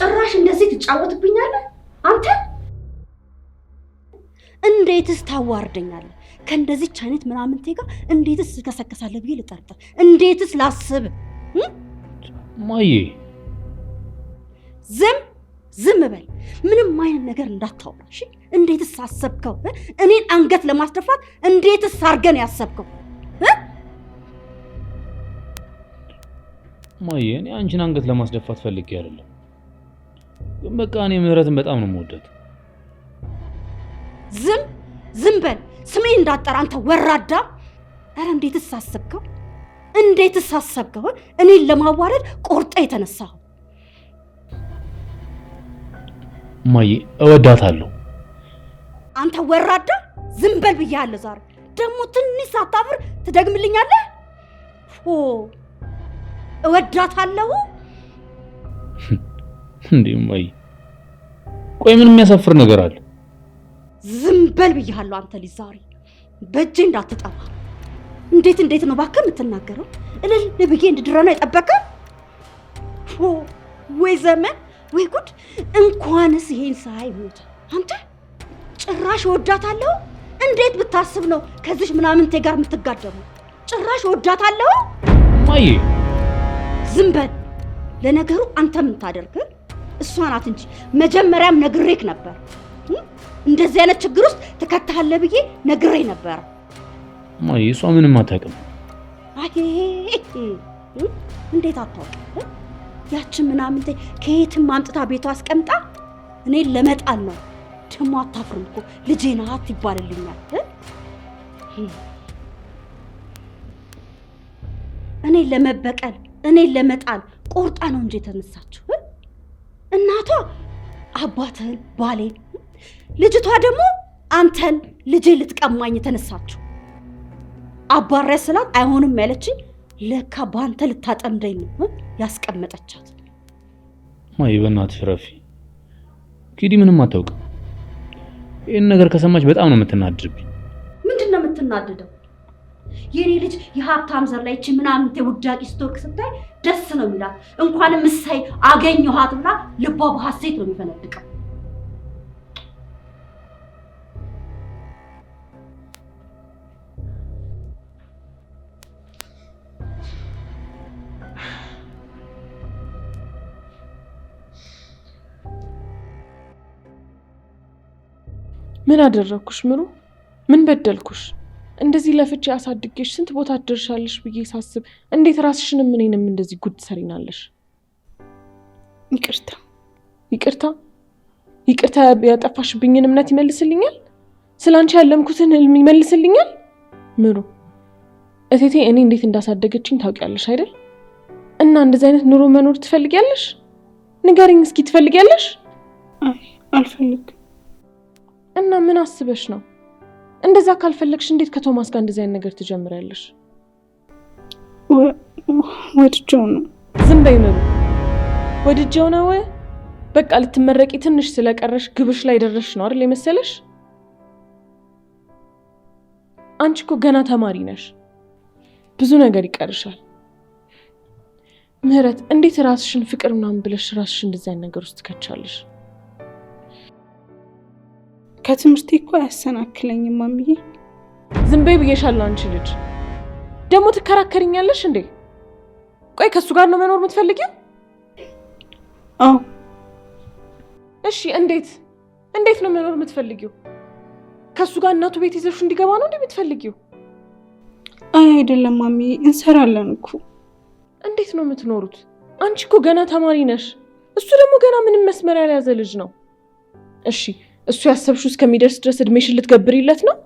ጭራሽ እንደዚህ ትጫወትብኛለህ አንተ? እንዴትስ ታዋርደኛለህ? ከእንደዚች አይነት ምናምንቴ ጋር እንዴትስ ከሰከሳለህ ብዬ ልጠርጥር? እንዴትስ ላስብ? ማዬ ዝም በል። ምንም አይነት ነገር እንዳታወራ እሺ? እንዴትስ አሰብከው? እኔን አንገት ለማስደፋት እንዴትስ አርገን ያሰብከው? ማዬ እኔ አንቺን አንገት ለማስደፋት ፈልጌ አይደለም። ግን በቃ እኔ ምህረትን በጣም ነው የምወዳት። ዝም በል። ስሜን እንዳጠራ አንተ ወራዳ። አረ እንዴትስ አሰብከው? እንዴትስ አሰብከው? እኔን ለማዋረድ ቆርጠ የተነሳው። ማዬ እወዳታለሁ። አንተ ወራዳ ዝም በል ብያለሁ። ዛሬ ደግሞ ትንሽ ሳታፍር ትደግምልኛለህ? እወዳታለሁ እንዴ? ማዬ ቆይ ምን የሚያሳፍር ነገር አለ? ዝም በል ብያለሁ። አንተ ልጅ ዛሬ በእጄ እንዳትጠፋ። እንዴት ነው እባክህ የምትናገረው? እልል ብዬ እንድድረ ነው የጠበቀው? ወይ ዘመን ወይ ጉድ! እንኳንስ ይሄን ሳይሞት አንተ ጭራሽ እወዳታለሁ። እንዴት ብታስብ ነው ከዚህ ምናምንቴ ጋር የምትጋደመው? ጭራሽ እወዳታለሁ። ማዬ ዝም በል። ለነገሩ አንተ ምን ታደርግ? እሷ ናት እንጂ መጀመሪያም ነግሬክ ነበር። እንደዚህ አይነት ችግር ውስጥ ተከታለ ብዬ ነግሬ ነበር። ማዬ እሷ ምንም አታውቅም። እንዴት አታውቅም? ያችን ምናምንቴ ከየትም አምጥታ ቤቷ አስቀምጣ እኔን ለመጣል ነው። ደግሞ አታፍርም እኮ ልጄ ናት ይባልልኛል። እኔን ለመበቀል እኔን ለመጣል ቆርጣ ነው እንጂ የተነሳችው። እናቷ አባትህን ባሌን፣ ልጅቷ ደግሞ አንተን ልጄ ልትቀማኝ የተነሳችው። አባሬ ስላት አይሆንም ያለችኝ ለካ ባንተ ልታጠምደኝ ነው ያስቀመጠቻት። ማዬ በእናትሽ ረፊ። ኪዲ ምንም አታውቅም። ይሄን ነገር ከሰማች በጣም ነው የምትናደድብኝ። ምንድነው የምትናደደው? የኔ ልጅ የሀብታም ዘር ላይ እቺ ምናምን ተውዳቂ ስትወርቅ ስታይ ደስ ነው የሚላት። እንኳንም እሰይ አገኘኋት ብላ ልቧ በሐሴት ነው የሚፈነድቀው። ምን አደረኩሽ ምሩ? ምን በደልኩሽ? እንደዚህ ለፍቼ አሳድጌሽ ስንት ቦታ ትደርሻለሽ ብዬ ሳስብ እንዴት ራስሽንም እኔንም እንደዚህ ጉድ ትሰሪናለሽ? ይቅርታ ያጠፋሽብኝን እምነት ይመልስልኛል? ስላንቺ ያለምኩትን ህልም ይመልስልኛል? ምሩ እቴቴ እኔ እንዴት እንዳሳደገችኝ ታውቂያለሽ አይደል? እና እንደዚህ አይነት ኑሮ መኖር ትፈልጊያለሽ? ንገሪኝ እስኪ ትፈልጊያለሽ? አይ አልፈልግም። እና ምን አስበሽ ነው? እንደዛ ካልፈለግሽ እንዴት ከቶማስ ጋር እንደዚህ አይነት ነገር ትጀምሪያለሽ? ወድጄው ነው። ዝም በይ ምሩ። ወድጄው ነው? በቃ ልትመረቂ ትንሽ ስለቀረሽ ግብሽ ላይ ደረሽ ነው አይደል የመሰለሽ? አንቺ እኮ ገና ተማሪ ነሽ። ብዙ ነገር ይቀርሻል። ምህረት እንዴት ራስሽን ፍቅር ምናምን ብለሽ ራስሽን እንደዚህ አይነት ነገር ውስጥ ትከቻለሽ? ከትምህርቴ እኮ አያሰናክለኝም ማሚዬ። ዝም በይ ብዬሻለሁ። አንቺ ልጅ ደግሞ ትከራከሪኛለሽ እንዴ? ቆይ ከሱ ጋር ነው መኖር የምትፈልጊው? አዎ። እሺ እንዴት ነው መኖር የምትፈልጊው? ከሱ ጋር እናቱ ቤት ይዘሽ እንዲገባ ነው እንዴ የምትፈልጊው? አይ አይደለም ማሚዬ፣ እንሰራለን እኮ። እንዴት ነው የምትኖሩት? አንቺ እኮ ገና ተማሪ ነሽ። እሱ ደግሞ ገና ምንም መስመር ያልያዘ ልጅ ነው። እሺ እሱ ያሰብሽው እስከሚደርስ ድረስ እድሜሽን ልትገብሪለት ነው?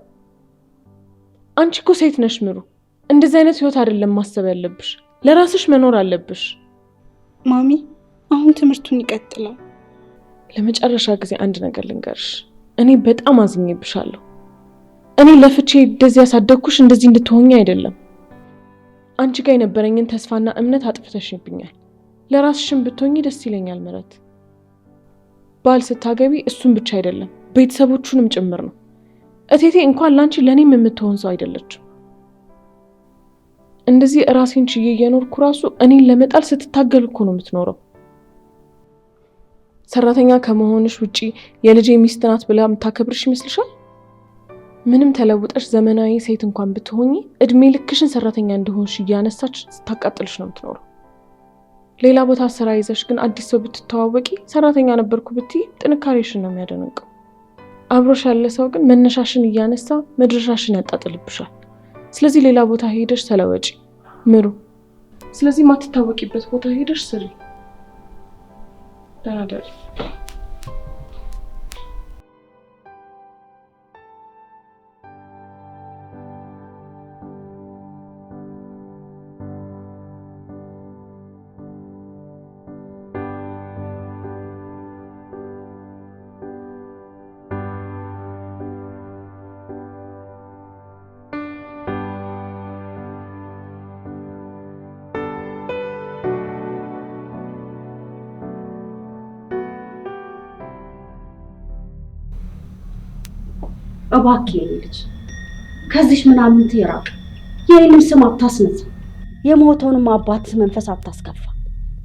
አንቺ እኮ ሴት ነሽ ምሩ። እንደዚህ አይነት ህይወት አይደለም ማሰብ ያለብሽ። ለራስሽ መኖር አለብሽ። ማሚ አሁን ትምህርቱን ይቀጥላል። ለመጨረሻ ጊዜ አንድ ነገር ልንገርሽ። እኔ በጣም አዝኜብሻለሁ። እኔ ለፍቼ እንደዚህ ያሳደግኩሽ እንደዚህ እንድትሆኚ አይደለም። አንቺ ጋር የነበረኝን ተስፋና እምነት አጥፍተሽብኛል። ለራስሽም ብትሆኚ ደስ ይለኛል ምህረት። ባል ስታገቢ እሱን ብቻ አይደለም ቤተሰቦቹንም ጭምር ነው። እቴቴ እንኳን ላንቺ ለኔም የምትሆን ሰው አይደለችም። እንደዚህ ራሴን ችዬ እየኖርኩ ራሱ እኔን ለመጣል ስትታገል እኮ ነው የምትኖረው። ሰራተኛ ከመሆንሽ ውጪ የልጄ ሚስት ናት ብላ የምታከብርሽ ይመስልሻል? ምንም ተለውጠሽ ዘመናዊ ሴት እንኳን ብትሆኚ እድሜ ልክሽን ሰራተኛ እንደሆንሽ እያነሳች ስታቃጥልሽ ነው የምትኖረው። ሌላ ቦታ ስራ ይዘሽ ግን አዲስ ሰው ብትተዋወቂ ሰራተኛ ነበርኩ ብትይ ጥንካሬሽን ነው የሚያደንቀው። አብሮሽ ያለ ሰው ግን መነሻሽን እያነሳ መድረሻሽን ያጣጥልብሻል። ስለዚህ ሌላ ቦታ ሄደሽ ተለወጪ ምሩ። ስለዚህ ማትታወቂበት ቦታ ሄደሽ ስሪ። ደህና ደሪ። እባክህ ልጅ ከዚህ ምናምን ትራቅ። የኔንም ስም አታስነሳ። የሞተውንም አባት መንፈስ አታስከፋ።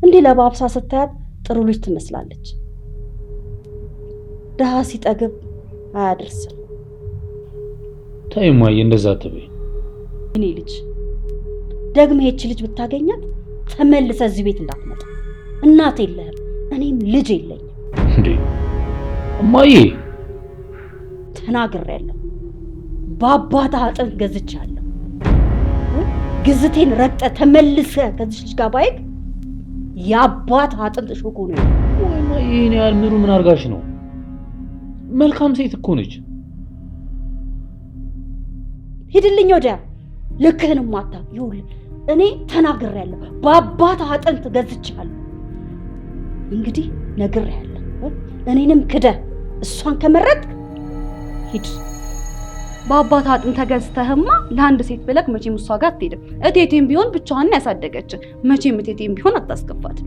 እንዲህ ለባብሳ ስታያት ጥሩ ልጅ ትመስላለች። ደሃ ሲጠግብ አያደርስም። ታይማዬ እንደዛ አትበይ። እኔ ልጅ ደግመህ ይህች ልጅ ብታገኛት ተመልሰህ እዚህ ቤት እንዳትመጣ። እናት የለህም፣ እኔም ልጅ የለኝም። እንዴ እማዬ ተናግሬያለሁ። በአባትህ አጥንት ገዝቻለሁ። ግዝቴን ረግጠህ ተመልሰህ ከዚህ ልጅ ጋር ባይክ የአባትህ አጥንት ሾኮ ነው። እማዬ እኔ ያህል ምሩ ምን አርጋሽ ነው? መልካም ሴት እኮ ነች። ሂድልኝ ወዲያ። ልክህንም አታውቅ። ይኸውልህ እኔ ተናግሬያለሁ። በአባትህ አጥንት ገዝቻለሁ። እንግዲህ ነግሬያለሁ። እኔንም ክደህ እሷን ከመረጥክ ሂድ። በአባት አጥንት ተገዝተህማ ለአንድ ሴት ብለክ መቼም እሷ ጋር አትሄድም። እቴቴም ቢሆን ብቻዋን ያሳደገች መቼም እቴቴም ቢሆን አታስከፋት።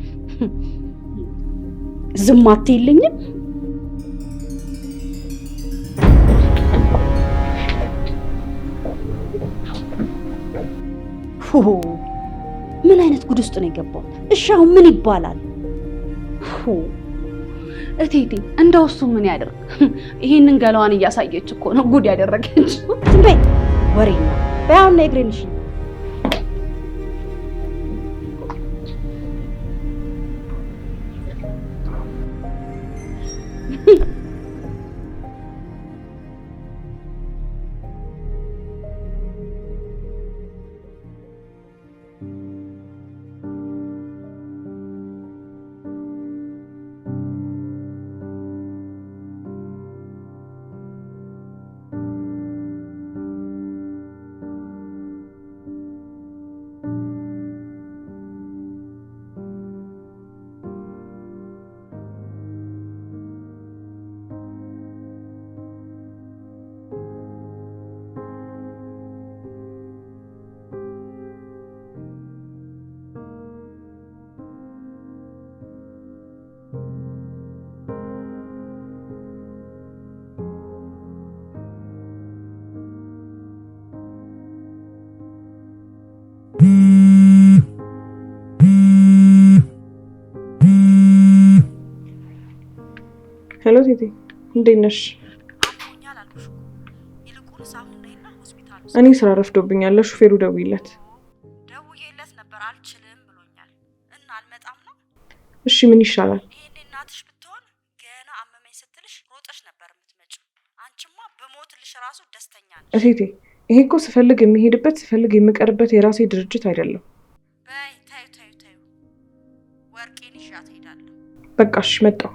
ዝም አትይልኝም? ምን አይነት ጉድ ውስጥ ነው የገባው? እሺ አሁን ምን ይባላል? እቴቴ እንደው እሱ ምን ያደርግ? ይሄንን ገላዋን እያሳየች እኮ ነው ጉድ ያደረገች። ዝም በይ ወሬኛ። በያውና እግሬንሽ ሄሎ ቴቴ እንዴት ነሽ? እኔ ስራ ረፍዶብኛል። ለሹፌሩ ደውይለት። ደውዬለት ነበር አልችልም ብሎኛል እና አልመጣም ነው። እሺ ምን ይሻላል? ይሄኔ እናትሽ ብትሆን ገና አመመኝ ስትልሽ ሮጠሽ ነበር የምትመጪው። አንቺማ በሞትልሽ ራሱ ደስተኛ ነሽ። እቴቴ ይሄ እኮ ስፈልግ የሚሄድበት ስፈልግ የምቀርበት የራሴ ድርጅት አይደለም። በይ ታዩ ወርቄን ይዣት እሄዳለሁ። በቃ እሺ መጣሁ።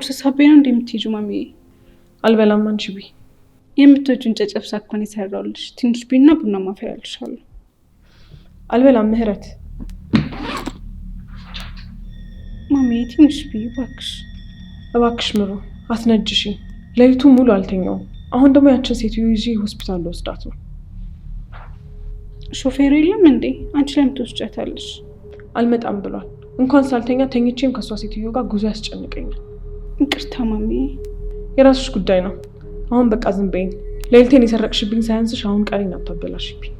ቁርስ ሳቤ ነው እንደምትይጁ ማሚዬ? አልበላም። አንቺ ቢ የምትወጁን ጨጨብሳ እኮ ነው የሰራሁልሽ። ትንሽ ቢና ቡና ማፈላልሻለሁ። አልበላም ምህረት። ማሚዬ ትንሽ ቢ እባክሽ። እባክሽ ምሩ አትነጅሽኝ። ሌሊቱን ሙሉ አልተኛውም። አሁን ደግሞ ያችን ሴትዮ ይዤ ሆስፒታል ልወስዳት ነው። ሾፌሩ የለም እንዴ? አንቺ ለምን ትወስጃታለሽ? አልመጣም ብሏል። እንኳን ሳልተኛ ተኝቼም ከሷ ሴትዮ ጋር ጉዞ ያስጨንቀኛል። ይቅርታ ማሚዬ። የራስሽ ጉዳይ ነው። አሁን በቃ ዝም በይኝ። ሌሊቴን የሰረቅሽብኝ ሳያንስሽ አሁን ቀሪን አታበላሽብኝ።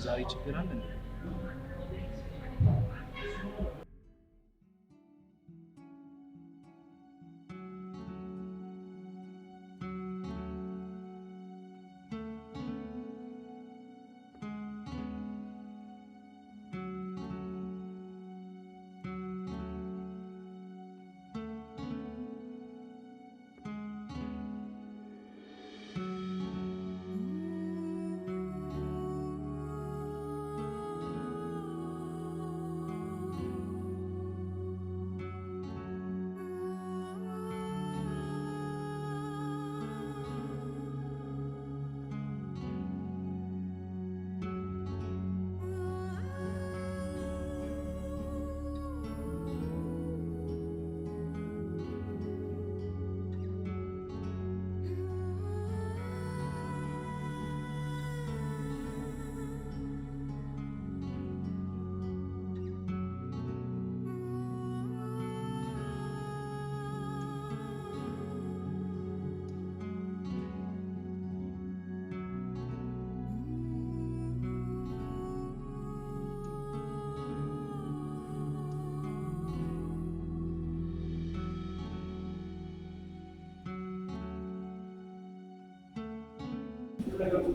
ዛሬ ችግር አለ እንዴ?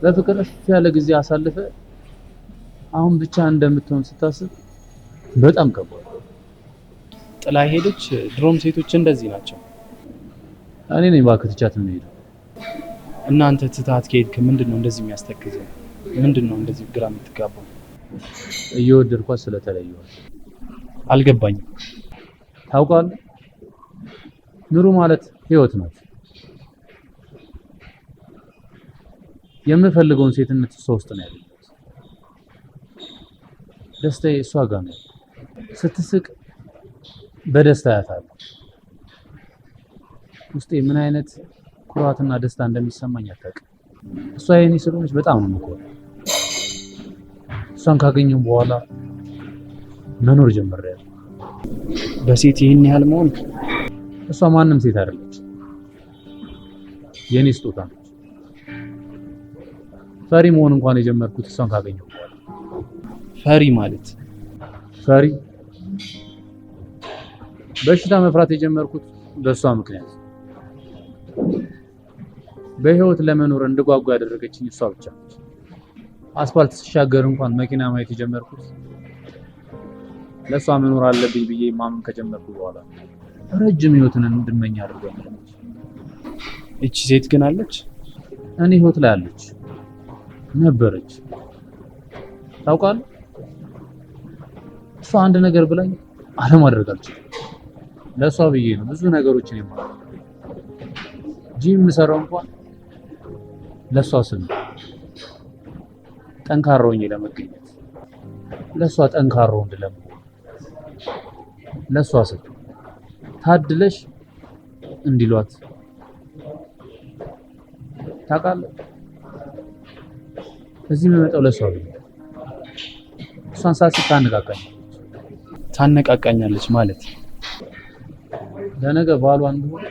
በፍቅር ያለ ጊዜ አሳልፈ አሁን ብቻ እንደምትሆን ስታስብ በጣም ከባድ። ጥላ ሄደች። ድሮም ሴቶች እንደዚህ ናቸው። እኔ ነኝ ባክትቻት የምሄደው። እናንተ ትታት ከሄድክ ምንድነው እንደዚህ የሚያስተክዘው? ምንድነው እንደዚህ ግራ የምትጋባው? እየወደድኳት ስለተለየዋል። አልገባኝም። ታውቃለህ፣ ኑሩ ማለት ህይወት ናት። የምፈልገውን ሴትነት እሷ ውስጥ ነው ያለው። ደስታዬ እሷ ጋር ነው። ስትስቅ በደስታ ያታለሁ። ውስጤ ምን አይነት ኩራትና ደስታ እንደሚሰማኝ አታውቅም። እሷ የኔ ስለሆነች በጣም ነው የምኮራው። እሷን ካገኘሁ በኋላ መኖር ጀምሬያለሁ። በሴት ይህን ያህል መሆን፣ እሷ ማንም ሴት አይደለች፣ የኔ ስጦታ ነች። ፈሪ መሆን እንኳን የጀመርኩት እሷን ካገኘሁ በኋላ። ፈሪ ማለት ፈሪ በሽታ መፍራት የጀመርኩት በእሷ ምክንያት። በህይወት ለመኖር እንድጓጓ ያደረገችኝ እሷ ብቻ ነች። አስፋልት ሲሻገር እንኳን መኪና ማየት የጀመርኩት ለሷ መኖር አለብኝ ብዬ ማመን ከጀመርኩ በኋላ ረጅም ህይወትን እንድመኝ አድርጎኛል። እቺ ሴት ግን አለች? እኔ ህይወት ላይ አለች ነበረች። ታውቃለህ፣ እሷ አንድ ነገር ብላኝ አለማድረግ አልችልም። ለሷ ብዬ ነው ብዙ ነገሮችን የማደርገው። ጂም የምሰራው እንኳን ለሷ ስል ነው። ጠንካራ ሆኜ ለመገኘት፣ ለሷ ጠንካራ ወንድ ለመሆን፣ ለሷ ስል ታድለሽ እንዲሏት ታውቃለህ። እዚህ የምመጣው ለሷ ብዬ እሷን ሳስብ ታነቃቃኛለች ማለት ለነገ ባሏን ቢሆን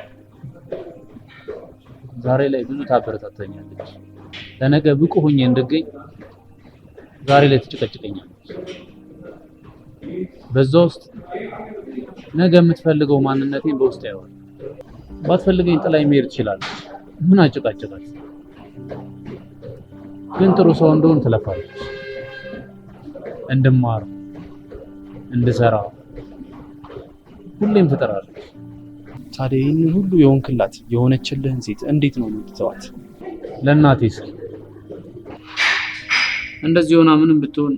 ዛሬ ላይ ብዙ ታበረታታኛለች። ለነገ ብቁ ሆኜ እንድገኝ ዛሬ ላይ ትጨቀጭቀኛለች። በዛ ውስጥ ነገ የምትፈልገው ማንነቴን በውስጥ ያየዋል። ባትፈልገኝ ጥላኝ መሄድ ትችላለች። ምን አጨቃጨቃት? ግን ጥሩ ሰው እንደሆን ትለፋለች። እንድማር፣ እንድሰራ ሁሌም ትጥራለች። ታዲያ ይህንን ሁሉ የሆንክላት የሆነችልህን ሴት እንዴት ነው የምትተዋት? ለእናቴ ስል እንደዚህ ሆና ምንም ብትሆን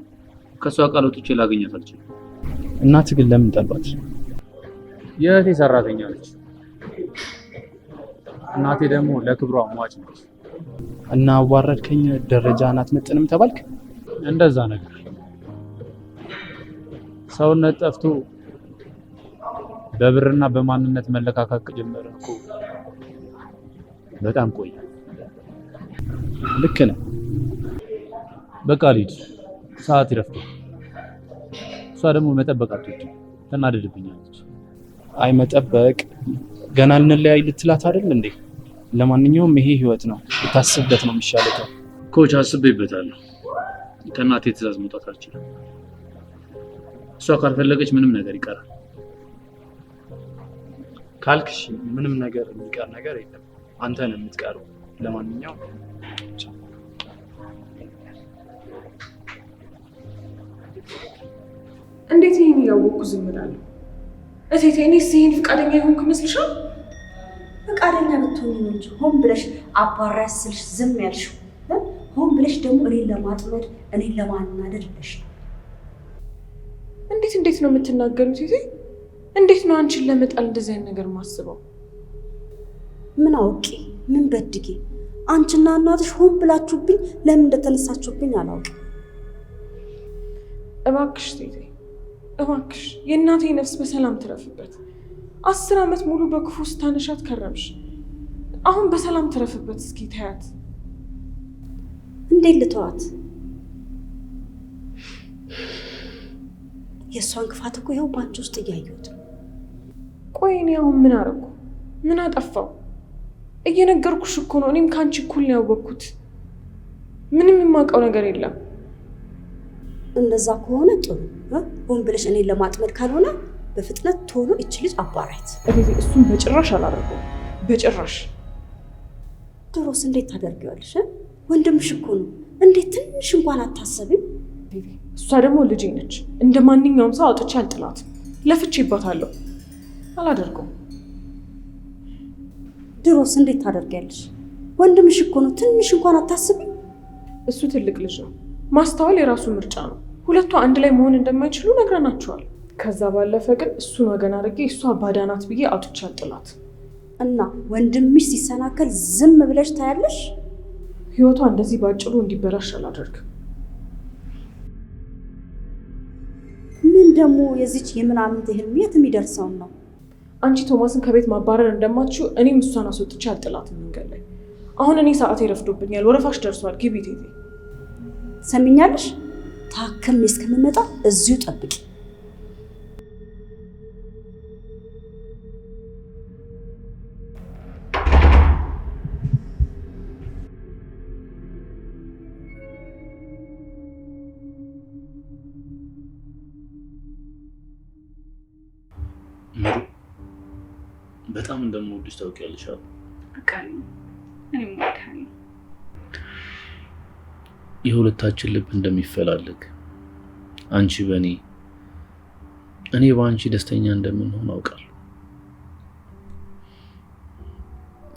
ከሷ ቃል ወጥቼ ላገኛት አልችልም። እናትህ ግን ለምን ጠሏት? የእህቴ ሰራተኛ ነች። እናቴ ደግሞ ለክብሯ ሟች ነች። እና አዋረድከኝ ደረጃህን አትመጥንም ተባልክ? እንደዛ ነገር ሰውነት ጠፍቶ በብርና በማንነት መለካካት ጀመረ እኮ በጣም ቆየ። ልክ ነህ። በቃ ልሂድ፣ ሰዓት ይረፍዳል። እሷ ደግሞ መጠበቅ አትወድም፣ ትናደድብኛለች። አይ መጠበቅ ገና ልንለያይ ልትላት አይደል እንዴ? ለማንኛውም ይሄ ህይወት ነው፣ ልታስብበት ነው የሚሻለው። ኮች አስቤበታለሁ። ከእናቴ ትዕዛዝ መውጣት አልችልም። እሷ ካልፈለገች ምንም ነገር ይቀራል። ካልክሽ ምንም ነገር የሚቀር ነገር የለም፣ አንተ ነው የምትቀረው። ለማንኛውም እንዴት ይሄን እያወቅኩ ዝም እላለሁ? እቴቴ እኔስ ይሄን ፍቃደኛ የሆንኩ ይመስልሻል? ፈቃደኛ ብትሆኚ ነው እንጂ ሆን ብለሽ አባራሽ ስልሽ ዝም ያልሽው። ሆን ብለሽ ደግሞ እኔን ለማጥመድ እኔን ለማናደድ ብለሽ ነው። እንዴት ነው የምትናገሩት? እቴቴ እንዴት ነው አንቺን ለመጣል እንደዚህ አይነት ነገር ማስበው? ምን አውቄ ምን በድጌ አንቺና እናትሽ ሆን ብላችሁብኝ ለምን እንደተነሳችሁብኝ አላውቅም። እባክሽ እቴቴ እባክሽ የእናቴ ነፍስ በሰላም ትረፍበት። 10 ዓመት ሙሉ በክፉ ስታነሻት ከረምሽ። አሁን በሰላም ትረፍበት። እስኪ ታያት። እንዴት ልተዋት? የእሷን ክፋት እኮ ይኸው ባንቺ ውስጥ እያየሁት ነው። ቆይ እኔ አሁን ምን አደረኩ? ምን አጠፋው? እየነገርኩሽ እኮ ነው። እኔም ከአንቺ እኩል ነው ያወቅኩት። ምንም የማውቀው ነገር የለም። እንደዛ ከሆነ ጥሩ። ሆን ብለሽ እኔን ለማጥመድ ካልሆነ በፍጥነት ቶሎ እች ልጅ አባራት። እቴቴ እሱን በጭራሽ አላደርገውም፣ በጭራሽ። ድሮስ እንዴት ታደርጊዋለሽ? ወንድምሽ እኮ ነው። እንዴት ትንሽ እንኳን አታሰቢም? እሷ ደግሞ ልጄ ነች። እንደ ማንኛውም ሰው አውጥቼ አልጥላትም። ለፍቼባታለሁ። አላደርገውም። ድሮስ እንዴት ታደርጊያለሽ? ወንድምሽ እኮ ነው። ትንሽ እንኳን አታስቢም? እሱ ትልቅ ልጅ ነው። ማስተዋል የራሱ ምርጫ ነው። ሁለቱ አንድ ላይ መሆን እንደማይችሉ ነግረናቸዋል። ከዛ ባለፈ ግን እሱን ወገን አድርጌ እሷ ባዳናት ብዬ አውጥቼ አልጥላት እና ወንድምሽ ሲሰናከል ዝም ብለሽ ታያለሽ? ህይወቷ እንደዚህ ባጭሩ እንዲበላሽ አላደርግም። ምን ደግሞ የዚች የምናምን ህልም የት የሚደርሰውን ነው? አንቺ ቶማስን ከቤት ማባረር እንደማትችው እኔም እሷን አስወጥቼ አልጥላትም መንገድ ላይ። አሁን እኔ ሰዓቴ ረፍዶብኛል። ወረፋሽ ደርሷል። ግቢ እቴቴ። ሰሚኛለሽ? ታክሜ እስከምመጣ እዚሁ ጠብቂ። በጣም እንደምወድሽ ታውቂያለሽ። አውቃለሁ። እኔም እወድሃለሁ። የሁለታችን ልብ እንደሚፈላለግ አንቺ በእኔ እኔ በአንቺ ደስተኛ እንደምንሆን አውቃለሁ።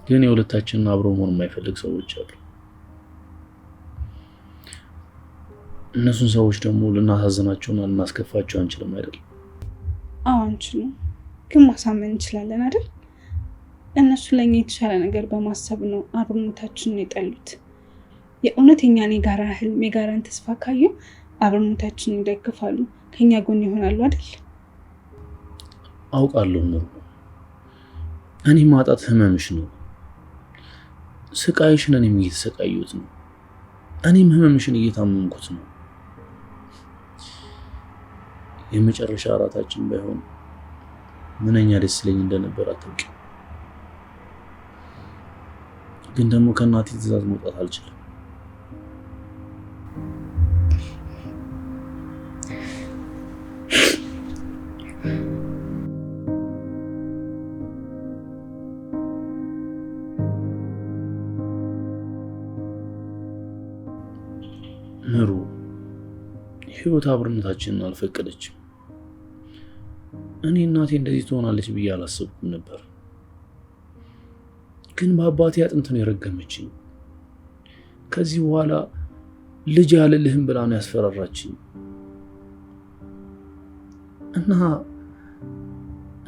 ግን የሁለታችንን አብሮ መሆን የማይፈልግ ሰዎች አሉ። እነሱን ሰዎች ደግሞ ልናሳዝናቸውና ልናስከፋቸው አንችልም አይደል? አዎ አንችልም፣ ግን ማሳመን እንችላለን አይደል? እነሱ ለእኛ የተሻለ ነገር በማሰብ ነው አብሮነታችንን የጠሉት። የእውነተኛን የጋራ ህልም የጋራን ተስፋ ካዩ አብሮነታችንን ይደግፋሉ፣ ከኛ ጎን ይሆናሉ አይደል? አውቃለሁ ምሩ፣ እኔ ማጣት ህመምሽ ነው። ስቃይሽን እኔም እየተሰቃየሁት ነው። እኔም ህመምሽን እየታመምኩት ነው። የመጨረሻ እራታችን ባይሆን ምንኛ ደስ ይለኝ እንደነበር አታውቂም። ግን ደግሞ ከእናቴ ትዕዛዝ መውጣት አልችልም። ምሩ፣ ህይወት አብሮነታችንን አልፈቀደችም። እኔ እናቴ እንደዚህ ትሆናለች ብዬ አላሰብኩም ነበር። ግን በአባቴ አጥንት ነው የረገመችኝ። ከዚህ በኋላ ልጅ ያልልህም ብላ ነው ያስፈራራችኝ። እና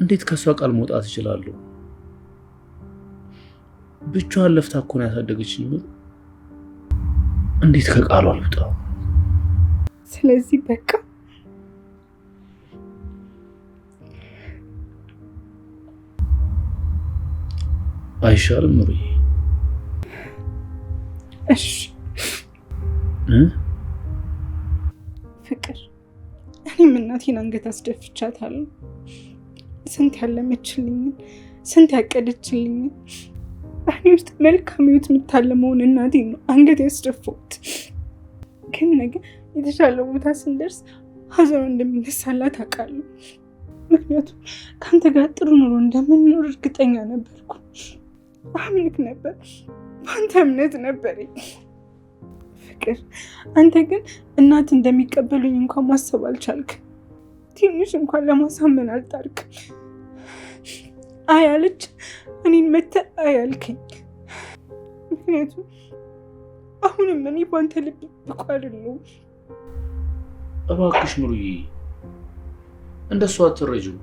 እንዴት ከሷ ቃል መውጣት እችላለሁ? ብቻዋን ለፍታ እኮ ነው ያሳደገችኝ። ምሩ፣ እንዴት ከቃሉ አልወጣ? ስለዚህ በቃ አይሻልም ምሩዬ? እሺ ፍቅር፣ እኔም እናቴን አንገት አስደፍቻታለሁ። ስንት ያለመችልኝን ስንት ያቀደችልኝን እኔ ውስጥ መልካም ህይወት የምታለመውን እናቴን ነው አንገት ያስደፋሁት። ግን ነገ የተሻለ ቦታ ስንደርስ ሀዘኑ እንደሚነሳላት አውቃለሁ። ምክንያቱም ከአንተ ጋር ጥሩ ኑሮ እንደምንኖር እርግጠኛ ነበርኩ። አምልክ ነበር፣ በአንተ እምነት ነበረኝ። ፍቅር፣ አንተ ግን እናት እንደሚቀበሉኝ እንኳን ማሰብ አልቻልክ። ትንሽ እንኳን ለማሳመን አልጣርክ። አያለች እኔን መተህ አያልከኝ። ምክንያቱም አሁንም እኔ በአንተ ልብ ብቁ አይደለሁም። እባክሽ ምሩዬ፣ እንደሱ አትረጂው።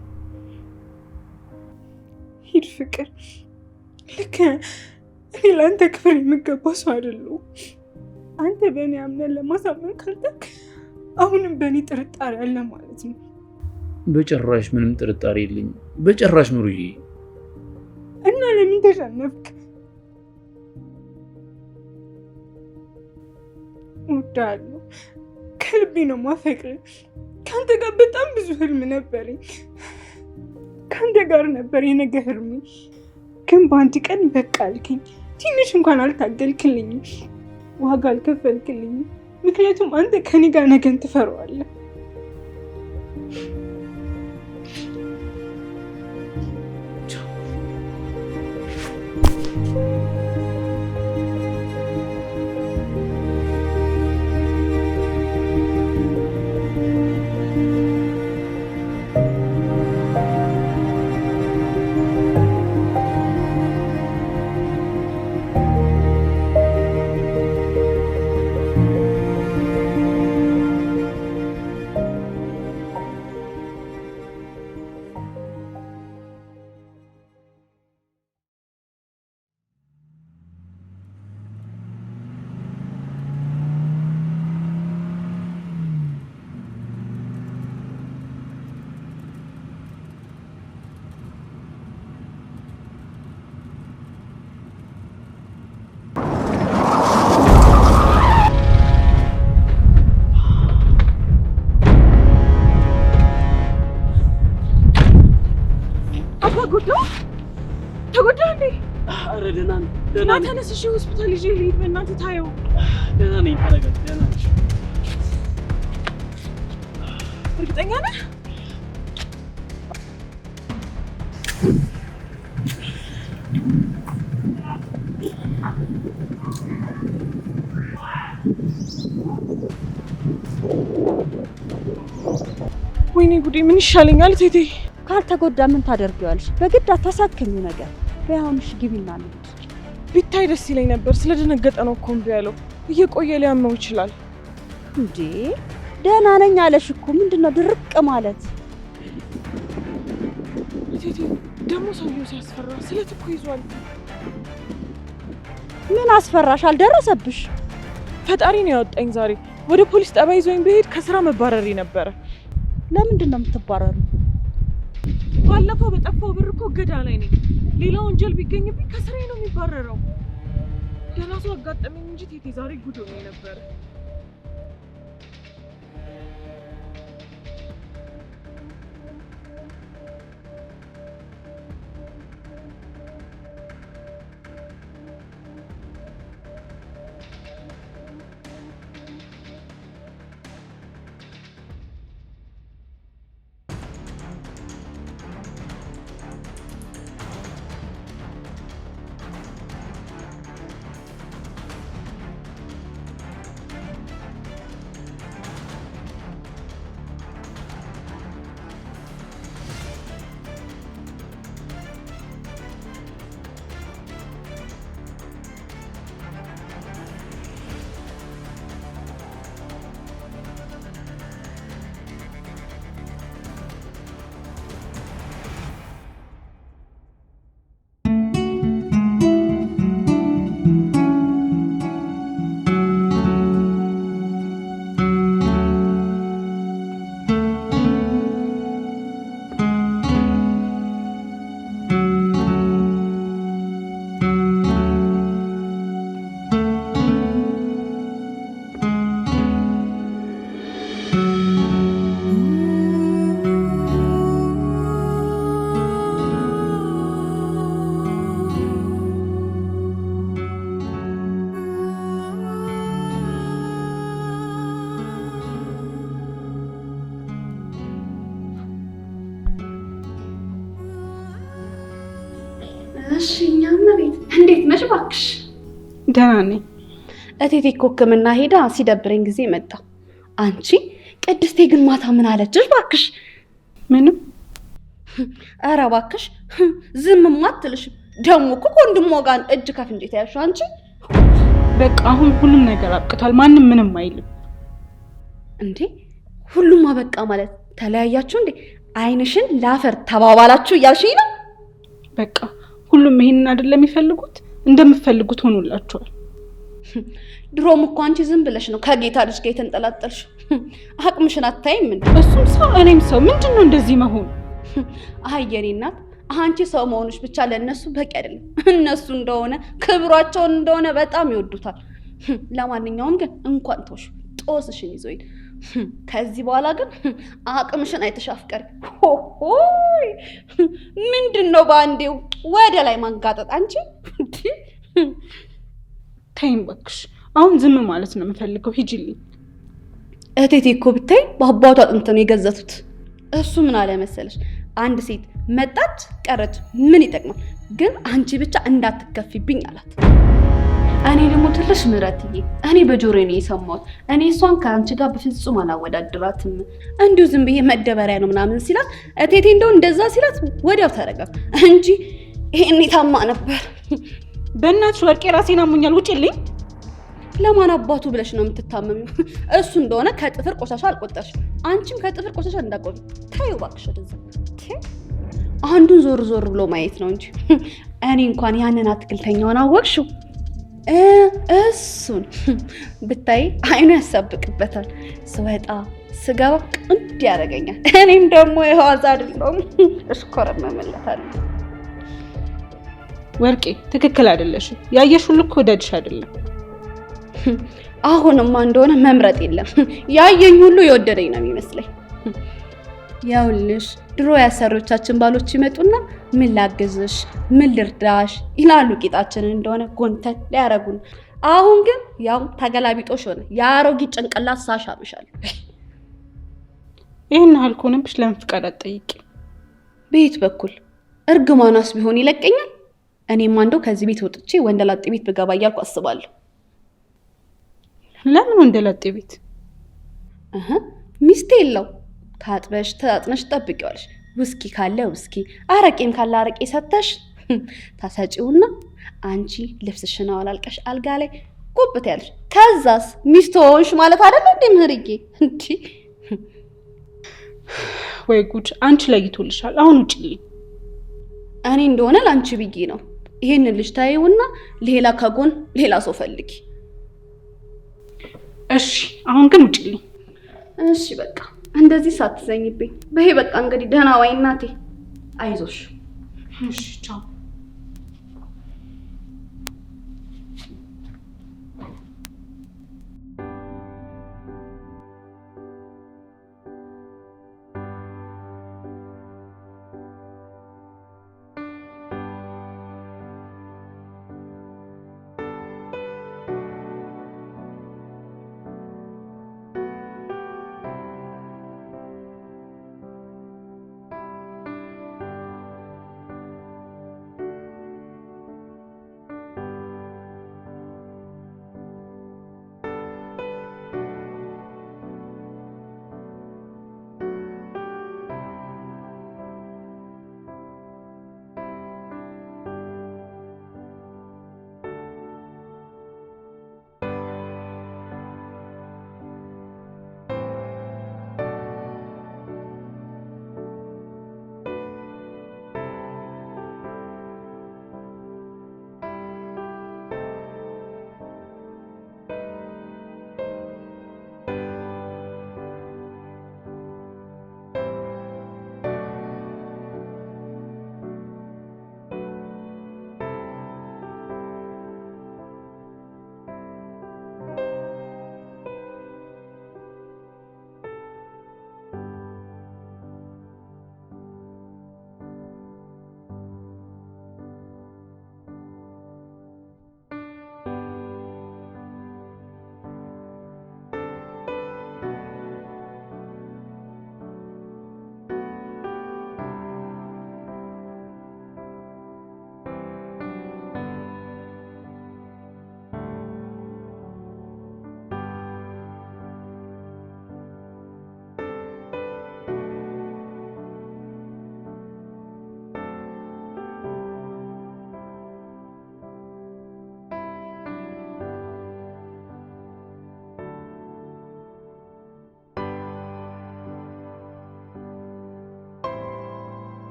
ሂድ ፍቅር። ልክ እኔ ለአንተ ክብር የሚገባ ሰው አይደለሁም። አንተ በእኔ አምነን ለማሳመን ካልተክ አሁንም በእኔ ጥርጣሬ አለ ማለት ነው። በጭራሽ ምንም ጥርጣሬ የለኝም፣ በጭራሽ ምሩዬ። እና ለምን ተሸነፍክ? እወድሃለሁ፣ ከልቤ ነው ማፈቅር። ከአንተ ጋር በጣም ብዙ ህልም ነበረኝ። ከአንተ ጋር ነበር የነገ ህልሜ። ግን በአንድ ቀን በቃ አልከኝ። ትንሽ እንኳን አልታገልክልኝም፣ ዋጋ አልከፈልክልኝም። ምክንያቱም አንተ ከኔ ጋር ነገን ትፈራዋለህ። ተጎዳ እንዴ? ኧረ ደህና ነኝ፣ ደህና ነኝ። ተነስ፣ እሺ ሆስፒታል ይዤ ልሂድ። በእናትህ ታየው። ደህና ነኝ፣ ተረጋጋ። ደህና ነኝ። እርግጠኛ ነህ? ወይኔ ጉዴ ምን ይሻለኛል ቴቴ? ካልተጎዳ ምን ታደርጊዋለሽ? በግድ አታሳክሚው ነገር። በያውንሽ ግቢና ነው። ቢታይ ደስ ይለኝ ነበር። ስለደነገጠ ነው እኮ እምቢ ያለው። እየቆየ ሊያመው ይችላል። እንዴ ደህና ነኝ አለሽ እኮ። ምንድነው ድርቅ ማለት? ቴቴ ደግሞ ሰውየው ሲያስፈራ። ስለት እኮ ይዟል። ምን አስፈራሽ? አልደረሰብሽ? ፈጣሪ ነው ያወጣኝ ዛሬ። ወደ ፖሊስ ጣቢያ ይዞኝ በሄድ ከስራ መባረሪ ነበረ። ለምንድን ነው የምትባረሩ? ባለፈው በጠፋው ብር እኮ እገዳ ላይ ነኝ። ሌላ ወንጀል ቢገኝብኝ ከስራዬ ነው የሚባረረው። ደህና ሰው አጋጠመኝ እንጂ ቴቴ ዛሬ ጉድ ሆኜ ነበረ። እሺ እኛማ ቤት እንዴት ነሽ እባክሽ? ደህና ነኝ። እቴቴ እኮ ሕክምና ሄዳ ሲደብረኝ ጊዜ መጣ። አንቺ ቅድስቴ ግን ማታ ምን አለችሽ እባክሽ? ምንም። ኧረ እባክሽ ዝምማ አትልሽም። ደግሞ እኮ ከወንድሟ ጋር እጅ ከፍንጅ ተያዝሽ አንቺ። በቃ አሁን ሁሉም ነገር አብቅቷል። ማንም ምንም አይልም። እንዴ ሁሉም አበቃ ማለት ተለያያችሁ እንዴ? አይንሽን ላፈር ተባባላችሁ እያልሽኝ ነው? በቃ ሁሉም ይሄንን አይደለም የሚፈልጉት፣ እንደምትፈልጉት ሆኖላችኋል። ድሮም እኮ አንቺ ዝም ብለሽ ነው ከጌታ ልጅ ጋር የተንጠላጠልሽ። አቅምሽን አታይም እንዴ? እሱም ሰው እኔም ሰው። ምንድነው እንደዚህ መሆን? አይ የኔ እናት አንቺ ሰው መሆንሽ ብቻ ለነሱ በቂ አይደለም። እነሱ እንደሆነ ክብሯቸውን እንደሆነ በጣም ይወዱታል። ለማንኛውም ግን እንኳን ተውሽ፣ ጦስሽን ይዞ ሂድ። ከዚህ በኋላ ግን አቅምሽን አይተሻፍቀሪ። ሆይ ምንድነው በአንዴው ወደ ላይ ማንጋጠጥ? አንቺ ተይኝ እባክሽ። አሁን ዝም ማለት ነው የምፈልገው። ሂጂልኝ። እቴቴ እኮ ብታይ በአባቷ አጥንት ነው የገዘቱት። እሱ ምን አለ መሰለሽ፣ አንድ ሴት መጣች ቀረች ምን ይጠቅማል፣ ግን አንቺ ብቻ እንዳትከፊብኝ አላት። እኔ ደግሞ ትልሽ ምረትዬ፣ እኔ በጆሮዬ ነው የሰማሁት። እኔ እሷን ከአንቺ ጋር በፍጹም አላወዳድራትም፣ እንዲሁ ዝም ብዬ መደበሪያ ነው ምናምን ሲላት፣ እቴቴ እንደው እንደዛ ሲላት ወዲያው ተረጋጋ እንጂ ይሄኔ ታማ ነበር። በእናትሽ ወርቄ ራሴን አሞኛል፣ ውጪልኝ። ለማን አባቱ ብለሽ ነው የምትታመሚው? እሱ እንደሆነ ከጥፍር ቆሻሻ አልቆጠርሽ፣ አንቺም ከጥፍር ቆሻሻ እንዳቆሚ። ተይው እባክሽ ወደዛ። አንዱን ዞር ዞር ብሎ ማየት ነው እንጂ እኔ እንኳን ያንን አትክልተኛውን አወቅሽው? እሱን ብታይ አይኑ ያሳብቅበታል። ስወጣ ስገባ ቅንድ ያደርገኛል። እኔም ደግሞ የዋዛ አይደለም እሽኮረመመለታለሁ። ወርቄ ትክክል አይደለሽም። ያየሽ ሁሉ እኮ ወደድሽ አይደለም። አሁንማ እንደሆነ መምረጥ የለም። ያየኝ ሁሉ የወደደኝ ነው የሚመስለኝ። ያውልሽ ድሮ ያሰሮቻችን ባሎች ይመጡና ምን ላግዝሽ፣ ምን ልርዳሽ ይላሉ። ቂጣችንን እንደሆነ ጎንተን ሊያረጉን። አሁን ግን ያው ተገላቢጦሽ ሆነ። የአሮጊት ጭንቅላት ሳሻምሻል። ይሄን ያህል ከሆነብሽ ለምን ፍቃድ አትጠይቂ? ቤት በኩል እርግማናስ ቢሆን ይለቀኛል። እኔም አንዱ ከዚህ ቤት ወጥቼ ወንደላጤ ቤት ብገባ እያልኩ አስባለሁ። ለምን ወንደላጤ ቤት? ሚስት የለው። ታጥበሽ ታጥነሽ ጠብቂዋለሽ። ውስኪ ካለ ውስኪ፣ አረቄም ካለ አረቄ ሰተሽ ታሰጪውና አንቺ ልብስሽን አወላልቀሽ አልጋ ላይ ቁብት ያለሽ። ከዛስ ሚስት ሆንሽ ማለት አይደል እንዴ ምህርዬ? እንዴ ወይ ጉድ! አንቺ ለይቶልሻል። አሁን ውጪልኝ። እኔ እንደሆነ ላንቺ ብዬ ነው። ይሄን ልጅ ታይውና ሌላ ከጎን ሌላ ሰው ፈልጊ። እሺ አሁን ግን ውጪልኝ። እሺ በቃ እንደዚህ ሳትዘኝብኝ በይ። በቃ እንግዲህ ደህና ዋይ እናቴ። አይዞሽ። እሺ ቻው።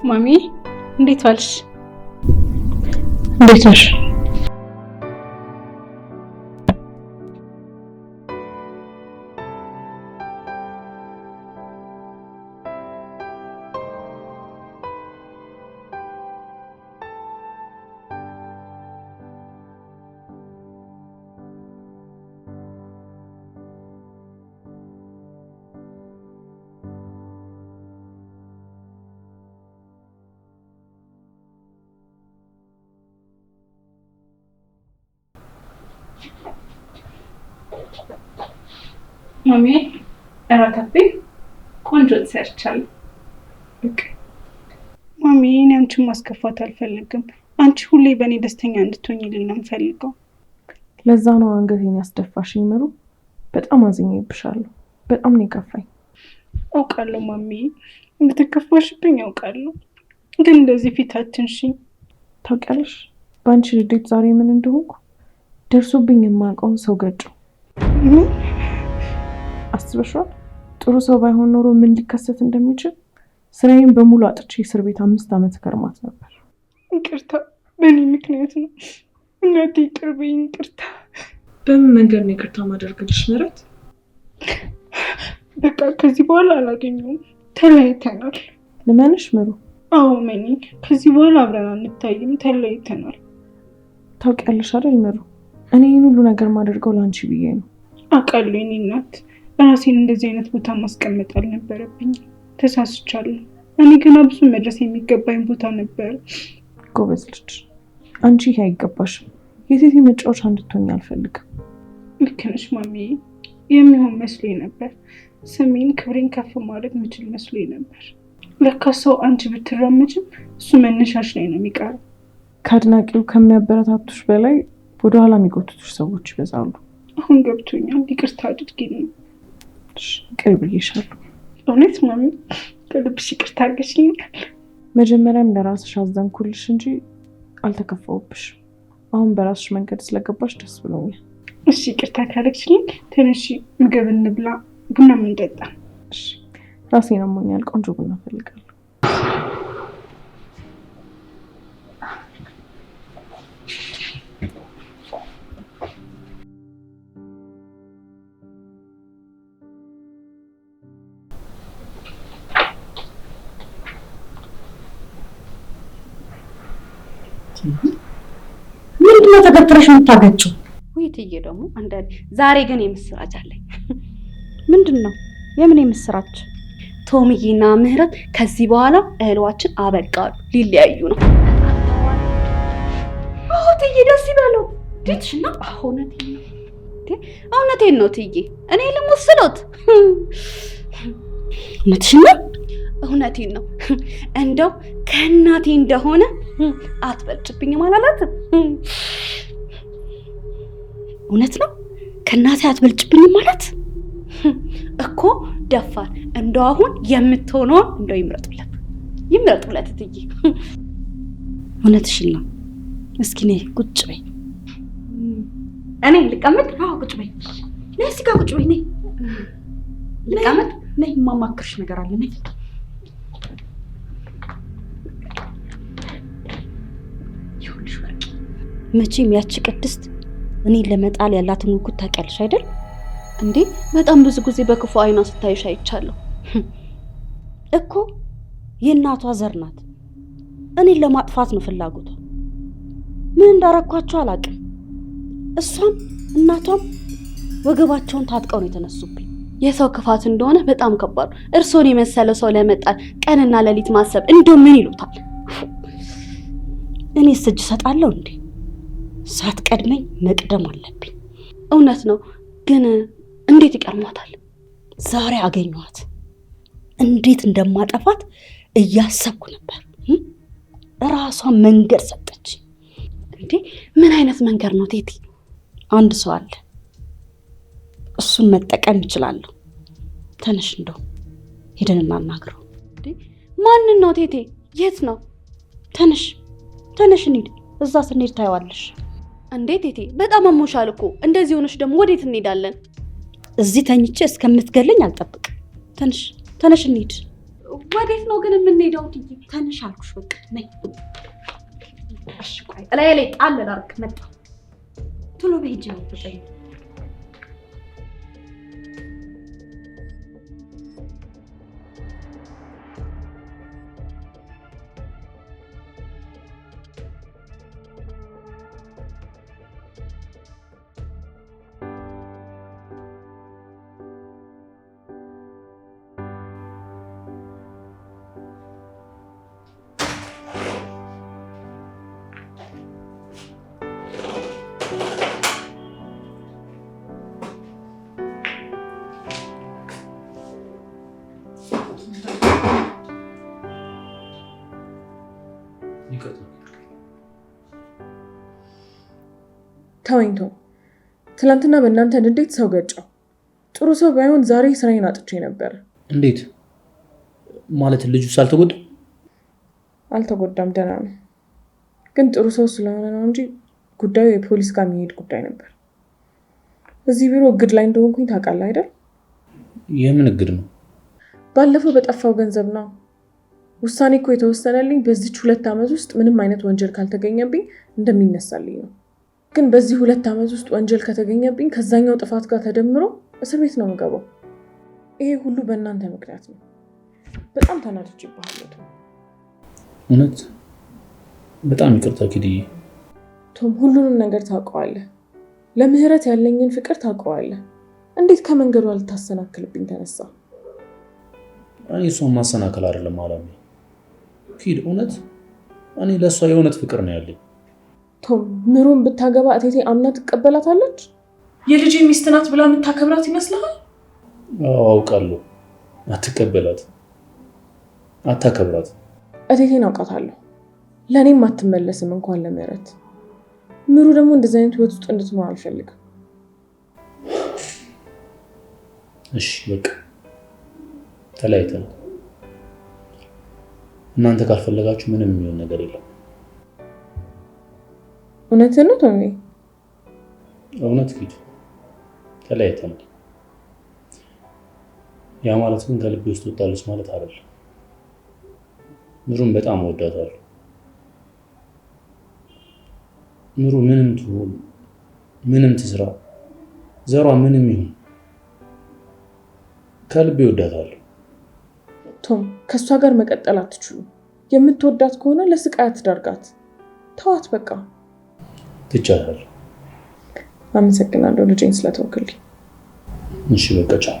ማሚ እንዴት ዋልሽ? እንዴት ነሽ? ማሚ እራታቤ ቆንጆ ተሰርቻለሁ። በቃ ማሚ እኔ አንቺን ማስከፋት አልፈልግም። አንቺ ሁሌ በእኔ ደስተኛ እንድትሆኝልኝ ነው የምፈልገው። ለዛ ነው አንገቴን ያስደፋሽኝ ምሩ። በጣም አዝኜብሻለሁ። በጣም ነው የከፋኝ። አውቃለሁ ማሚ እንደተከፋሽብኝ አውቃለሁ። ግን እንደዚህ ፊት አትንሽኝ። ታውቂያለሽ በአንቺ ንዴት ዛሬ ምን እንደሆንኩ ደርሶብኝ የማውቀውን ሰው ገጨው። አስበሽዋል? ጥሩ ሰው ባይሆን ኖሮ ምን ሊከሰት እንደሚችል። ስራዬን በሙሉ አጥቼ እስር ቤት 5 ዓመት ከርማት ነበር። ይቅርታ፣ በእኔ ምክንያት ነው እናቴ። ይቅር በይኝ። ይቅርታ። በምን መንገድ ነው ይቅርታ ማደርግልሽ ምህረት? በቃ ከዚህ በኋላ አላገኘውም። ተለያይተናል። ልመንሽ ምሩ? አዎ መኝ። ከዚህ በኋላ አብረን አንታይም። ተለያይተናል። ታውቂያለሽ አይደል ምሩ፣ እኔ ይህን ሁሉ ነገር ማደርገው ለአንቺ ብዬ ነው። አውቃለሁ የኔ እናት። ራሴን እንደዚህ አይነት ቦታ ማስቀመጥ አልነበረብኝ። ተሳስቻለሁ። እኔ ገና ብዙ መድረስ የሚገባኝ ቦታ ነበር። ጎበዝ ልጅ። አንቺ ይሄ አይገባሽም። የሴት መጫወቻ እንድትሆኝ አልፈልግም። ልክ ነሽ ማሚ። የሚሆን መስሎኝ ነበር። ስሜን ክብሬን ከፍ ማድረግ ምችል መስሎኝ ነበር። ለካ ሰው አንቺ ብትራመጅም እሱ መነሻሽ ላይ ነው የሚቀረው። ከአድናቂው ከሚያበረታቱሽ በላይ ወደኋላ የሚጎትቱሽ ሰዎች ይበዛሉ። አሁን ገብቶኛል። ይቅርታ አድርጊልኝ። ይቅር ብዬሻለሁ። እውነት ማሚ ከልብሽ ይቅርታ አድርገሽልኛል። መጀመሪያም ለራስሽ አዘንኩልሽ እንጂ አልተከፋውብሽ። አሁን በራስሽ መንገድ ስለገባሽ ደስ ብሎኛል። እሺ ይቅርታ ካደረግሽልኝ ተነሺ፣ ምግብ እንብላ፣ ቡና እንጠጣ። እሺ ራሴን አሞኛል። ቆንጆ ቡና እፈልጋለሁ። ምንድነው ተገትረሽ የምታገጭው? ወይ ትዬ ደግሞ አንዳንዴ ዛሬ ግን የምስራች አለኝ። ምንድነው? የምን የምስራች? ቶምዬና ምህረት ከዚህ በኋላ እህሏችን አበቃሉ፣ ሊለያዩ ነው። አዎ ትዬ ደስ ይበለው። ዲትሽና እውነቴን ነው ትዬ፣ እኔ ልሙስሎት። እውነቴን ነው። እንደው ከእናቴ እንደሆነ አትበልጭብኝም አላላትም? እውነት ነው። ከእናቴ አትበልጭብኝም ማለት እኮ ደፋር። እንደው አሁን የምትሆነውን እንደው ይምረጡለት እትዬ። እውነትሽን ነው። እስኪ ነይ ቁጭ በይ። እኔ ልቀመጥ? አዎ ቁጭ በይ። ነይ እስኪ ጋር ቁጭ በይ። ነይ ልቀመጥ? ነይ የማማክርሽ ነገር አለ። ነይ ይኸውልሽ ወርቄ፣ መቼም ያቺ ቅድስት እኔን ለመጣል ያላትን ጉጉት ታውቂያለሽ አይደል? እንዴ በጣም ብዙ ጊዜ በክፉ አይኗ ስታይሽ አይቻለሁ እኮ። የእናቷ ዘር ናት። እኔን ለማጥፋት ነው ፍላጎቷ። ምን እንዳረኳቸው አላውቅም። እሷም እናቷም ወገባቸውን ታጥቀው ነው የተነሱብኝ። የሰው ክፋት እንደሆነ በጣም ከባድ። እርሶን የመሰለ ሰው ለመጣል ቀንና ሌሊት ማሰብ እንደው ምን ይሉታል? እኔስ እጅ እሰጣለሁ እንዴ? ሳትቀድመኝ መቅደም አለብኝ። እውነት ነው፣ ግን እንዴት ይቀርሟታል? ዛሬ አገኘኋት። እንዴት እንደማጠፋት እያሰብኩ ነበር። እራሷ መንገድ ሰጠች። እንዴ ምን አይነት መንገድ ነው ቴቴ? አንድ ሰው አለ፣ እሱን መጠቀም ይችላለሁ። ተነሽ፣ እንደው ሄደን እናናግረው። እንዴ ማንን ነው ቴቴ? የት ነው? ተነሽ እንሂድ። እዛ ስንሄድ ታይዋለሽ። እንዴ ቴቴ በጣም አሞሻል እኮ። እንደዚህ ሆነሽ ደግሞ ወዴት እንሄዳለን? እዚህ ተኝቼ እስከምትገለኝ አልጠብቅም። ተነሽ እንሂድ። ወዴት ነው ግን የምንሄደው? ተነሽ አልኩሽ። በቃ ነይ። እሺ ቆይ እላይ ላይ ጣል ላድርግ። መጣ። ቶሎ በይ ሂጂ። ተጠይ ተወኝቶ ትላንትና በእናንተ እንዴት ሰው ገጫው? ጥሩ ሰው ባይሆን ዛሬ ስራዬን አጥቼ ነበር። እንዴት ማለት? ልጁ ሳልተጎዳ? አልተጎዳም፣ ደህና ነው። ግን ጥሩ ሰው ስለሆነ ነው እንጂ ጉዳዩ የፖሊስ ጋር የሚሄድ ጉዳይ ነበር። እዚህ ቢሮ እግድ ላይ እንደሆንኩኝ ታውቃለህ አይደል? የምን እግድ ነው? ባለፈው በጠፋው ገንዘብ ነው። ውሳኔ እኮ የተወሰነልኝ በዚች 2 ዓመት ውስጥ ምንም አይነት ወንጀል ካልተገኘብኝ እንደሚነሳልኝ ነው። ግን በዚህ 2 ዓመት ውስጥ ወንጀል ከተገኘብኝ ከዛኛው ጥፋት ጋር ተደምሮ እስር ቤት ነው የምገባው። ይሄ ሁሉ በእናንተ ምክንያት ነው። በጣም ተናድጄብሃለሁ። እውነት በጣም ይቅርታ ኪድዬ። ቶም ሁሉንም ነገር ታውቀዋለህ። ለምህረት ያለኝን ፍቅር ታውቀዋለህ። እንዴት ከመንገዱ ልታሰናክልብኝ ተነሳ? እኔ እሷን ማሰናከል አይደለም አላማ ኪድ። እውነት እኔ ለእሷ የእውነት ፍቅር ነው ያለኝ። ቶም ምሩን ብታገባ እቴቴ አምና ትቀበላታለች? የልጄ ሚስት ናት ብላ የምታከብራት ይመስልሃል? አውቃለሁ። አትቀበላት፣ አታከብራት። እቴቴን አውቃታለሁ። ለእኔም አትመለስም እንኳን ለምህረት። ምሩ ደግሞ እንደዚህ አይነት ህይወት ውስጥ እንድትኖር አልፈልግም። እሺ በቃ ተለያይተናል። እናንተ ካልፈለጋችሁ ምንም የሚሆን ነገር የለም። እውነትህን ነው ቶሚ? እውነት ሂድ፣ ተለያይተናል። ያ ማለት ግን ከልቤ ውስጥ ወጣለች ማለት አይደለም። ምሩን በጣም እወዳታለሁ። ምሩ ምንም ትሁን ምንም ትስራ ዘሯ ምንም ይሁን ከልቤ እወዳታለሁ። ቶም ከእሷ ጋር መቀጠል አትችሉም። የምትወዳት ከሆነ ለስቃይ አትዳርጋት። ተዋት በቃ። ትቻላለሁ። አመሰግናለሁ ልጄን ስለተወክልኝ። እሺ በቃ ቻው።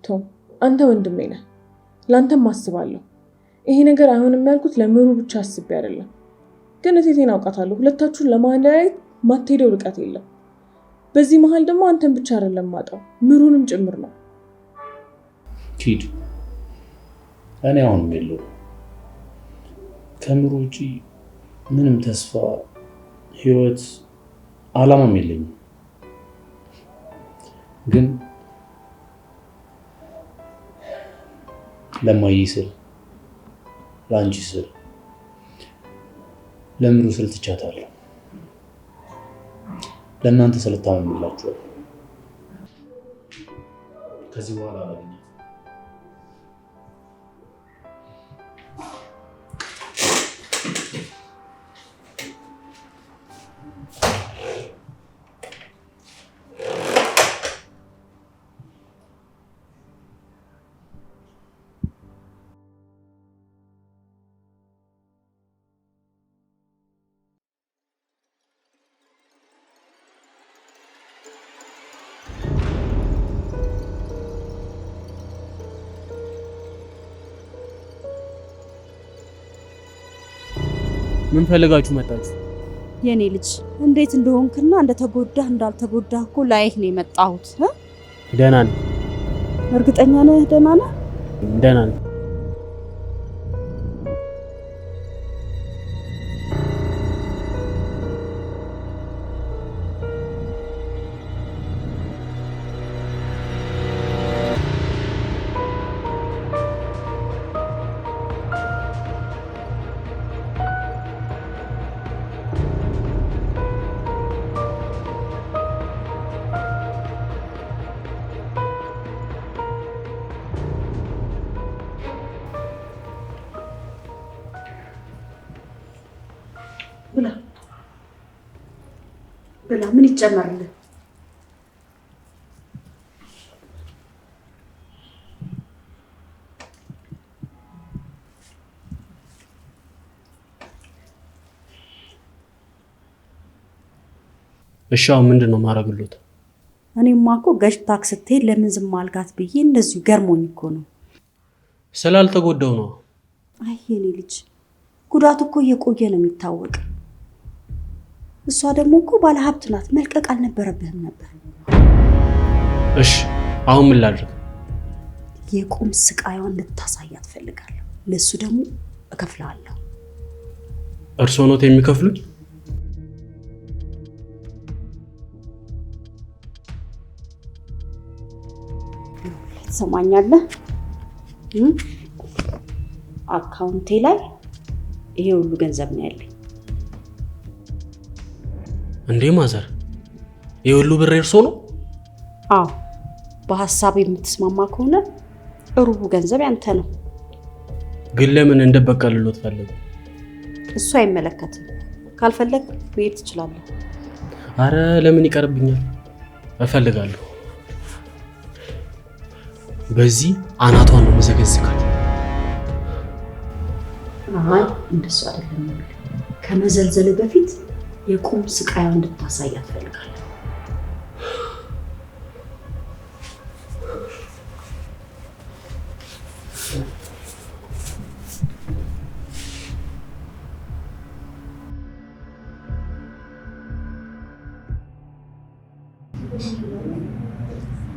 ቶም አንተ ወንድሜ ነህ፣ ለአንተም አስባለሁ። ይሄ ነገር አይሆንም ያልኩት ለምሩ ብቻ አስቤ አይደለም። ግን እቴቴን አውቃታለሁ። ሁለታችሁን ለማለያየት ማትሄደው ርቀት የለም። በዚህ መሀል ደግሞ አንተን ብቻ አይደለም ማጣው ምሩንም ጭምር ነው። ሂድ። እኔ አሁንም የለውም ከምሩ ውጪ ምንም ተስፋ፣ ህይወት፣ አላማም የለኝም። ግን ለማዬ ስል፣ ለአንቺ ስል፣ ለምሩ ስል ትቻታለሁ። ለእናንተ ስለታመምላችኋል። ከዚህ በኋላ አላገኛትም። ምን ፈልጋችሁ መጣችሁ? የኔ ልጅ እንዴት እንደሆንክና እንደተጎዳህ እንዳልተጎዳህ እኮ ላይህ ነው የመጣሁት። ደህና ነኝ። እርግጠኛ ነህ ደህና ነህ? ደህና ነኝ። ብላ ምን ይጨመርልህ? እሺ አሁን ምንድን ነው ማረግሉት? እኔማ እኮ ገጭ ታክስ ስትሄድ ለምን ዝም አልጋት ብዬ እንደዚሁ ገርሞኝ እኮ ነው። ስላልተጎዳው ነው። አይ የኔ ልጅ ጉዳቱ እኮ እየቆየ ነው የሚታወቅ። እሷ ደግሞ እኮ ባለ ሀብት ናት። መልቀቅ አልነበረብህም ነበር። እሺ አሁን ምን ላድርግ? የቁም ስቃዩን ልታሳያት ፈልጋለሁ። ለሱ ደግሞ እከፍልሃለሁ። እርስዎ ኖት የሚከፍሉኝ? ትሰማኛለህ? አካውንቴ ላይ ይሄ ሁሉ ገንዘብ ነው ያለኝ። እንዴ ማዘር፣ ይሄ ሁሉ ብር እርስዎ ነው? አዎ፣ በሐሳብ የምትስማማ ከሆነ ሩቡ ገንዘብ ያንተ ነው። ግን ለምን እንደበቀልሎት ፈለጉ? እሱ አይመለከትም። ካልፈለግ መሄድ ትችላለህ። አረ ለምን ይቀርብኛል? እፈልጋለሁ። በዚህ አናቷን ነው መዘገዝካት። አይ እንደሱ አይደለም። ከመዘልዘል በፊት የቁም ስቃዩን እንድታሳያት ፈልጋለሁ።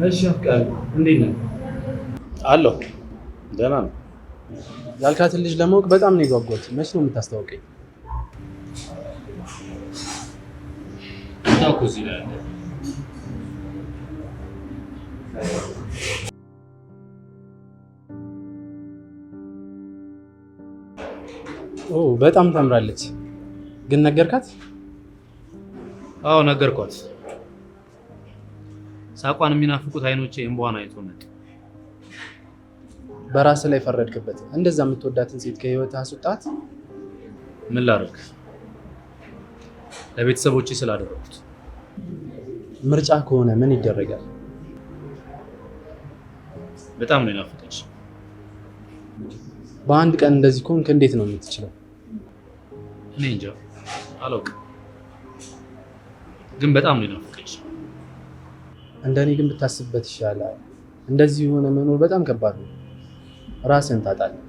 እሺ አፍቃሪ እንዴት ነህ? አለሁ ደህና ነው። ያልካትን ልጅ ለማወቅ በጣም ነው የጓጓሁት። መች ነው የምታስተዋውቀኝ? ታውቁ እዚህ ላይ አለ። ኦ በጣም ታምራለች። ግን ነገርካት? አዎ ነገርኳት። ሳቋን የሚናፍቁት አይኖቼ እንቧን አይቶ መጡ። በራስ ላይ ፈረድክበት። እንደዛ የምትወዳትን ሴት ከህይወትህ አስወጣት። ምን ላድርግ? ለቤተሰቦቼ ስላደረኩት። ምርጫ ከሆነ ምን ይደረጋል? በጣም ነው የናፈቀች። በአንድ ቀን እንደዚህ ከሆንክ እንዴት ነው የምትችለው? እኔ እንጃ አላውቅም፣ ግን በጣም ነው የናፈቀች። እንደኔ ግን ብታስብበት ይሻላል። እንደዚህ የሆነ መኖር በጣም ከባድ ነው። ራስን ታጣለህ።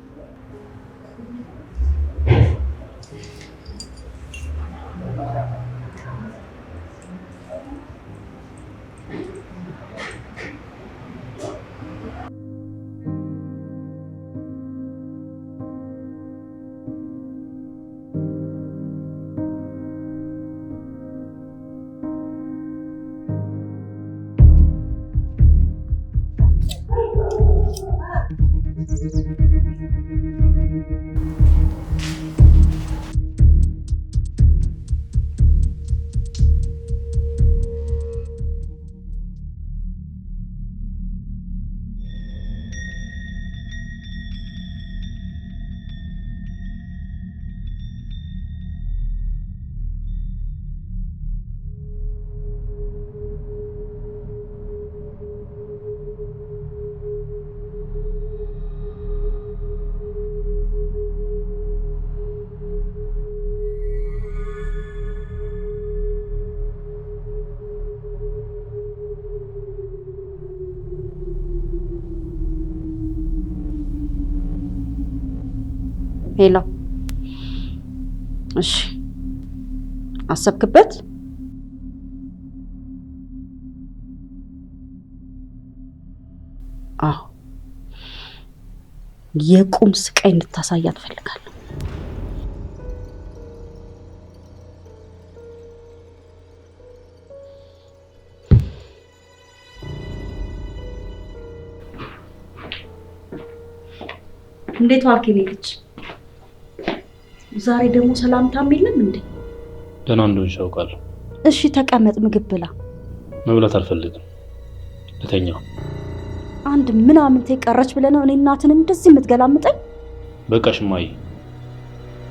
ሄሎ፣ እሺ አሰብክበት? አዎ፣ የቁም ስቃይ እንድታሳያት ፈልጋለሁ። እንዴት ዋልክ የኔ ልጅ? ዛሬ ደግሞ ሰላምታም የለም እንዴ? ደህና እንደሆንሽ አውቃለሁ። እሺ ተቀመጥ፣ ምግብ ብላ። መብላት አልፈልግም፣ ልተኛ። አንድ ምናምንቴ ቀረች ብለህ ነው እኔ እናትን እንደዚህ የምትገላምጠኝ? በቃሽ እማዬ፣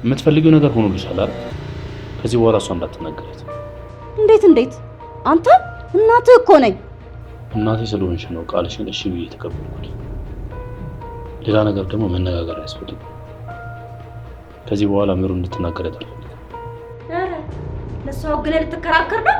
የምትፈልጊው ነገር ሆኖልሻል አይደል? ከዚህ በኋላ እሷ እንዳትናገራት። እንዴት? አንተ እናትህ እኮ ነኝ። እናቴ ስለሆንሽ ነው ቃልሽን እሺ ብዬ ተቀበልኩት። ሌላ ነገር ደግሞ መነጋገር አያስፈልግም። ከዚህ በኋላ ምሩ እንድትናገረት አልፈልግም። ኧረ ለሷ ግን ልትከራከር ነው?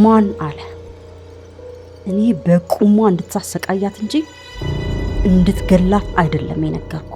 ማን አለ? እኔ በቁሟ እንድታሰቃያት እንጂ እንድትገላት አይደለም የነገርኩ።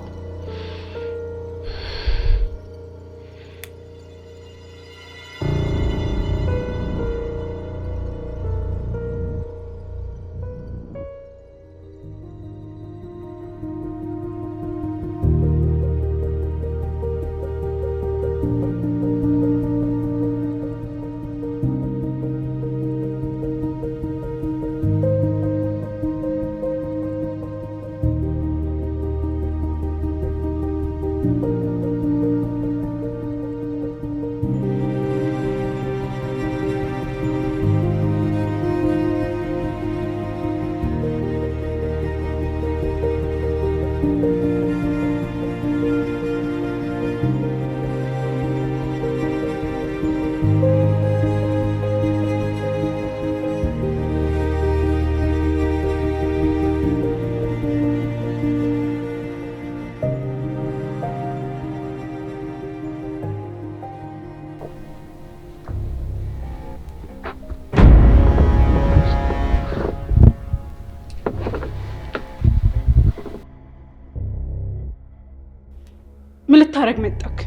ልታረግ መጣክ?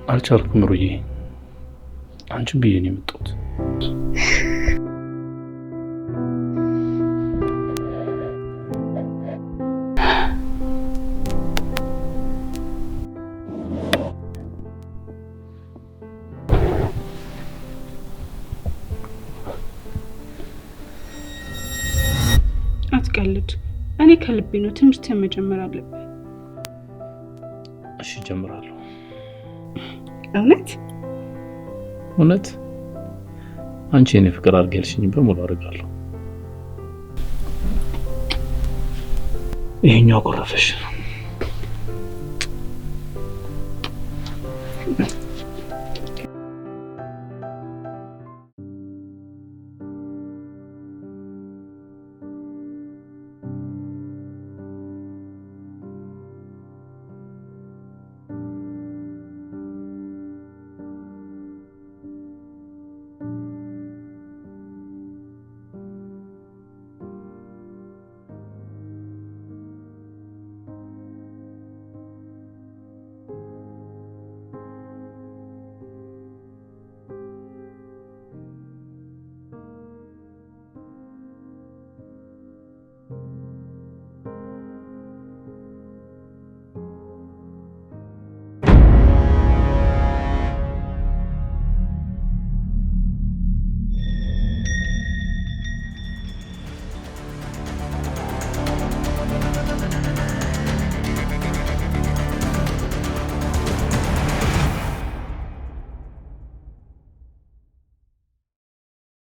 አልቻልኩም ሩዬ፣ አንቺን ብዬ ነው የመጣሁት። አትቀልድ። እኔ ከልቤ ነው ትምህርትህን መጀመር አለብህ። እሺ ጀምራለሁ። እውነት እውነት አንቺ የኔ ፍቅር አድርጌ ያልሽኝ በሙሉ አደርጋለሁ። ይሄኛው ቆረፈሽ።